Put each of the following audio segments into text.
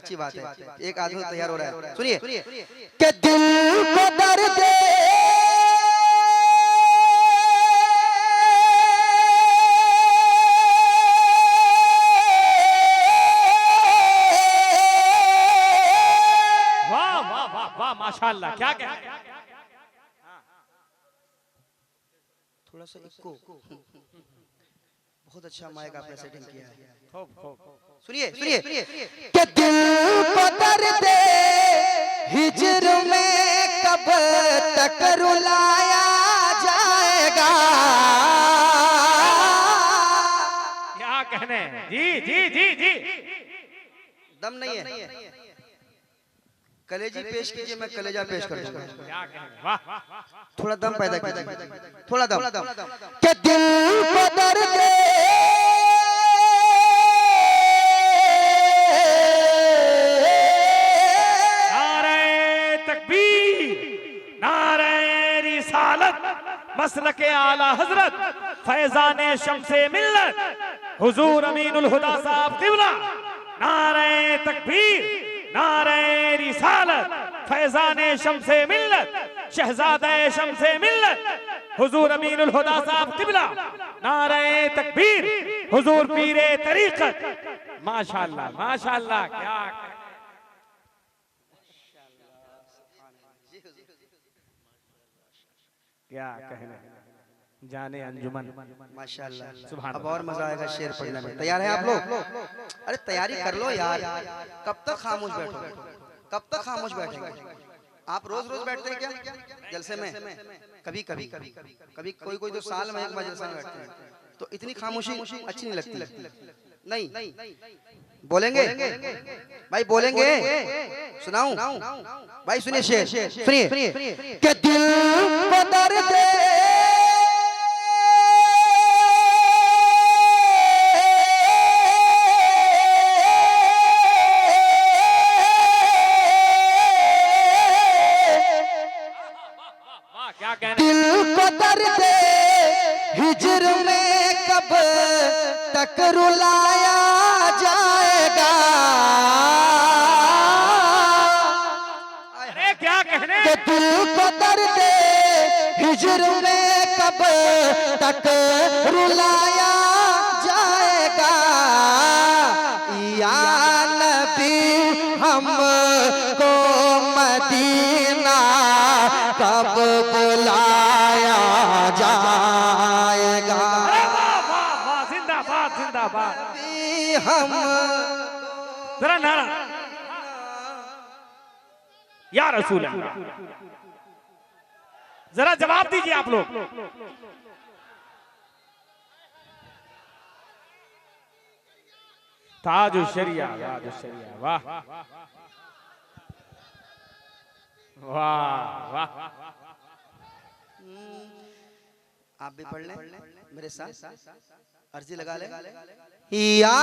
अच्छी बात है। एक आदमी तैयार हो रहा है, सुनिए कि दिल को दर्द माशाअल्लाह, क्या क्या थोड़ा सा इको, बहुत अच्छा माइक आपने सेटिंग किया है। सुनिए सुनिए कि दिल को दर्द हिजर में कब तक रुलाया जाएगा। क्या कहने, जी जी जी जी, दम नहीं है, कलेजी पेश कीजिए, मैं कलेजा पेश कर दूंगा। क्या कहने, वाह, थोड़ा दम पैदा कीजिए, थोड़ा दम कि दिल को दर्द नारे तकबीर, नारे रिसालत, मसलके आला हजरत फैजाने शम्से मिल्लत हुजूर अमीनुल हुदा साहब क़िबला। नारे तकबीर, नारे रिसालत, फैजाने शम्से मिल्लत, शहजादे शम्से मिल्लत हुजूर अमीनुल हुदा साहब क़िबला। नारे तकबीर, हुजूर पीरे तरीक़त। माशाअल्लाह माशाअल्लाह, क्या कहने, जाने अंजुमन, माशाअल्लाह। सुभान अब और मजा आएगा शेर पढ़ने में। तैयार हैं आप लोग? अरे तैयारी कर लो यार, कब तक खामोश बैठोगे, कब तक खामोश बैठोगे? आप रोज रोज बैठते हैं क्या जलसे में? कभी कभी कभी कभी कोई कोई तो साल में एक बार जलसे में बैठते हैं, तो इतनी खामोशी अच्छी नहीं लगती। नहीं बोलेंगे भाई, बोलेंगे, सुनाऊं भाई? सुनिए शेर, सुनिए कि दिल को दर्द दिल को दर्द हिजर में कब तक रुलाया जाएगा। अरे क्या कहने, कि दिल को दर्द हिजर में कब तक रुलाया जाएगा। या नबी हमको मदीना कब बुलाया जाएगा। अरे वाह वाह वाह, जिंदाबाद जिंदाबाद, हम जरा नारा या रसूल अल्लाह, जरा जवाब दीजिए आप लोग। ताजुल शरिया, ताजुल शरिया, वाह वाह वाह, आप भी पढ़ लें मेरे साथ, अर्जी लगा ले। या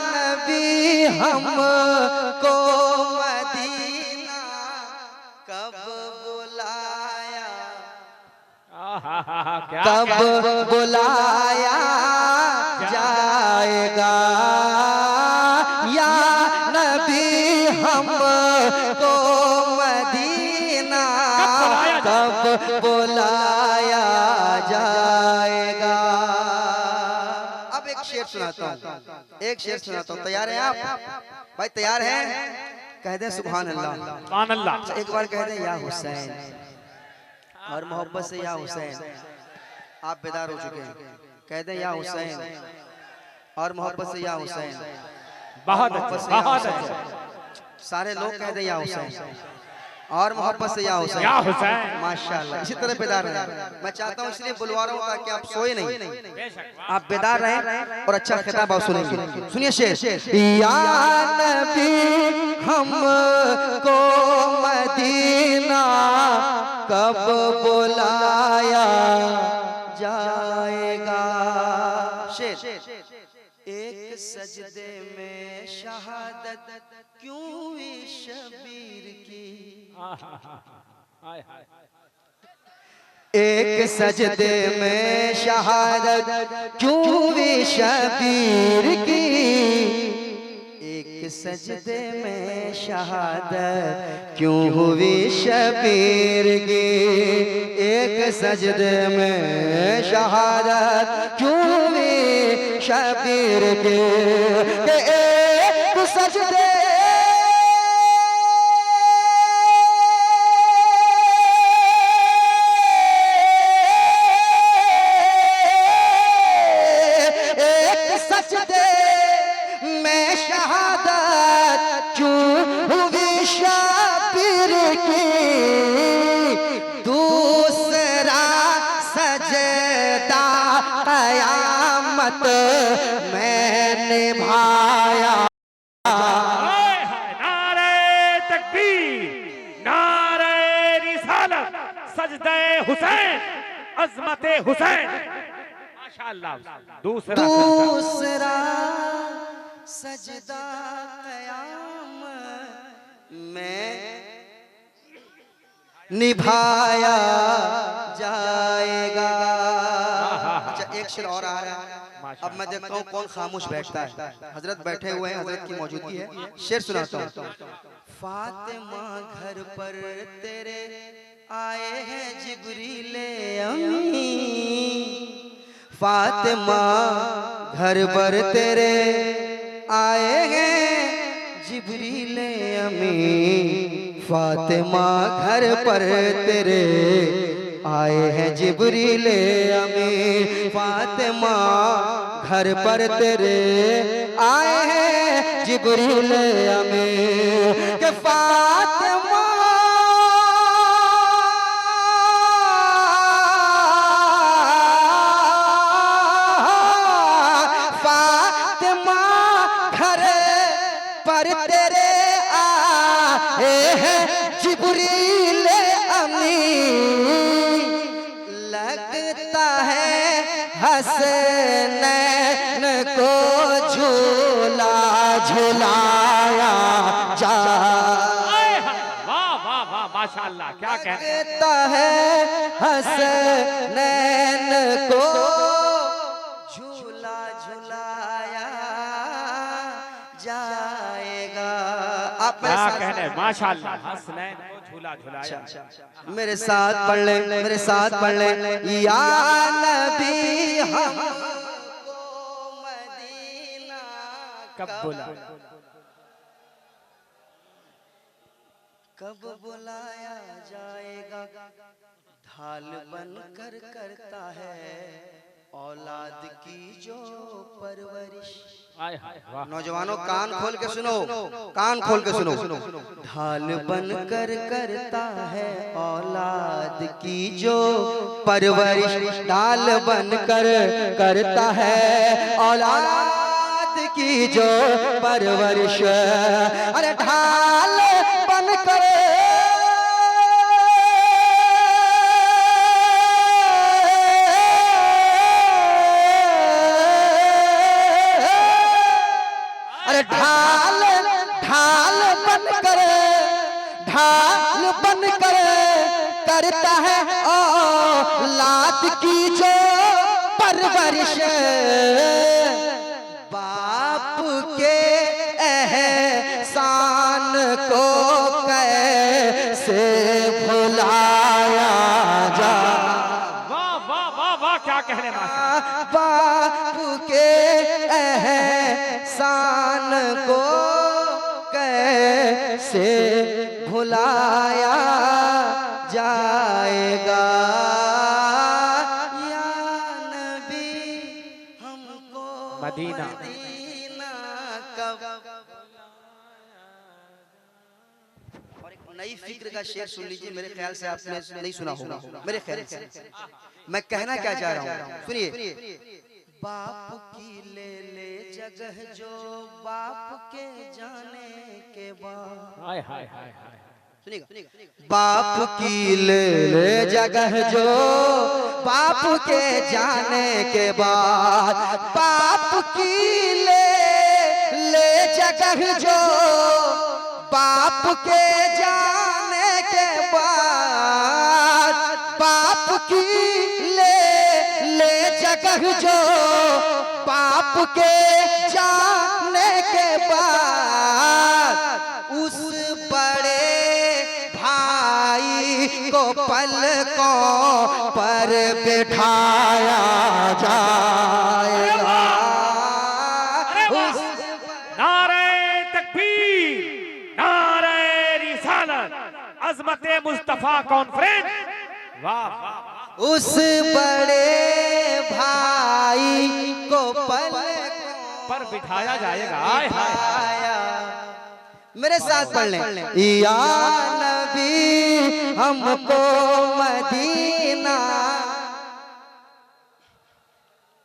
नबी हमको मदीना कब बुलाया, क्या कब बुलाया जाएगा। या नबी हमको मदीना कब बुलाया जाएगा। अब एक शेर सुनाता हूँ, एक शेर सुनाता हूँ। तैयार हैं आप भाई? तैयार हैं? कह दें सुभान अल्लाह, सुभान अल्लाह। एक बार कह दें या हुसैन, और मोहब्बत से या हुसैन। आप बेदार हो चुके हैं, कह दें या हुसैन, और मोहब्बत से या हुसैन। बहुत अच्छा, बहुत अच्छा, सारे लोग कह दें या हुसैन, और मोहब्बत से या हुसैन, या हुसैन। माशाल्लाह। इसी तरह बेदार रहें, मैं चाहता हूँ, इसलिए बुलवा रहा हूँ ताकि आप सोए नहीं, आप बेदार रहें और अच्छा खिताब आप सुनेंगे। सुनिए शेर, या नबी हमको मदीना कब बुलाया जाएगा। शेर, एक सजदे में शहादत क्यों हुई शबीर की, एक सजदे में शहादत क्यों हुई शबीर की, एक सजदे में शहादत क्यों हुई शबीर की, एक सजदे में शहादत क्यों हुई शबीर की, कि एक सजदे मैंने भाया। नारे तकबीर, नारे रिसालत, सजदे हुसैन, अज़मते हुसैन। माशाअल्लाह। दूसरा सजदा क़यामत में निभाया जाएगा। अच्छा, एक शेर और आ रहा है। अब मैं देखता हूँ कौन खामोश बैठता है। हजरत बैठे हुए हैं, हजरत की मौजूदगी है। शेर सुनाता हूँ। फातिमा घर पर तेरे आए हैं जिब्रील अमीन, फातिमा घर पर तेरे आए हैं जिब्रील अमीन, फातिमा घर पर तेरे आए हैं जिब्रील अमीन, फातिमा घर पर तेरे आए हैं जिब्रील अमीन, के फातिमा फातिमा घर पर तेरे आए हैं जिब्रील अमीन, लगता है हसनैन को झूला झुलाया जा। वाह वाह वाह, माशाअल्लाह, क्या कहते लगता है हसनैन को झूला झुलाया जाएगा। आप क्या कहने, माशाअल्लाह, हसनैन को झूला झुलाया। मेरे साथ पढ़ ले, मेरे साथ पढ़ ले। या नबी हमको मदीना कब बोला, कब बुलाया जाएगा, ढाल बनकर करता है औलाद की जो परवरिश। नौजवानों कान खोल के सुनो, कान खोल के सुनो। ढाल बनकर करता है औलाद की जो परवरिश, ढाल बनकर करता है औलाद की जो परवरिश। अरे ढाल बनकर ढाल ढाल बनकर, ढाल बनकर करता है औलाद की जो परवरिश। बाप के एहसान को कैसे भुलाया जा। वाह वाह वाह वाह, क्या कहने, माशाअल्लाह। बाप के एहसान को कैसे भुलाया जाएगा। या नबी हमको मदीना कब। और एक नई फिक्र का शेर सुन लीजिए, मेरे ख्याल से आपने नहीं सुना होगा, मेरे ख्याल से। मैं कहना क्या चाह रहा हूँ, सुनिए। बाप की ले ले जगह जो बाप के जाने के बाद। हाय हाय हाय हाय, सुनिएगा। बाप की ले ले जगह जो बाप के जाने के बाद, बाप की ले ले जगह जो बाप के जाने के बाद, बाप की ले ले जगह जो बाप के जाने के बाद, उस बड़े भाई को पलकों पर बिठाया जाएगा। नारे तकबीर, नारे रिसालत, अज़मत मुस्तफा कॉन्फ्रेंस। वाह वाह। उस बड़े भाई को पलकों पर बिठाया जाएगा। हाय हाय। मेरे साथ पढ़ लें। या नबी हमको मदीना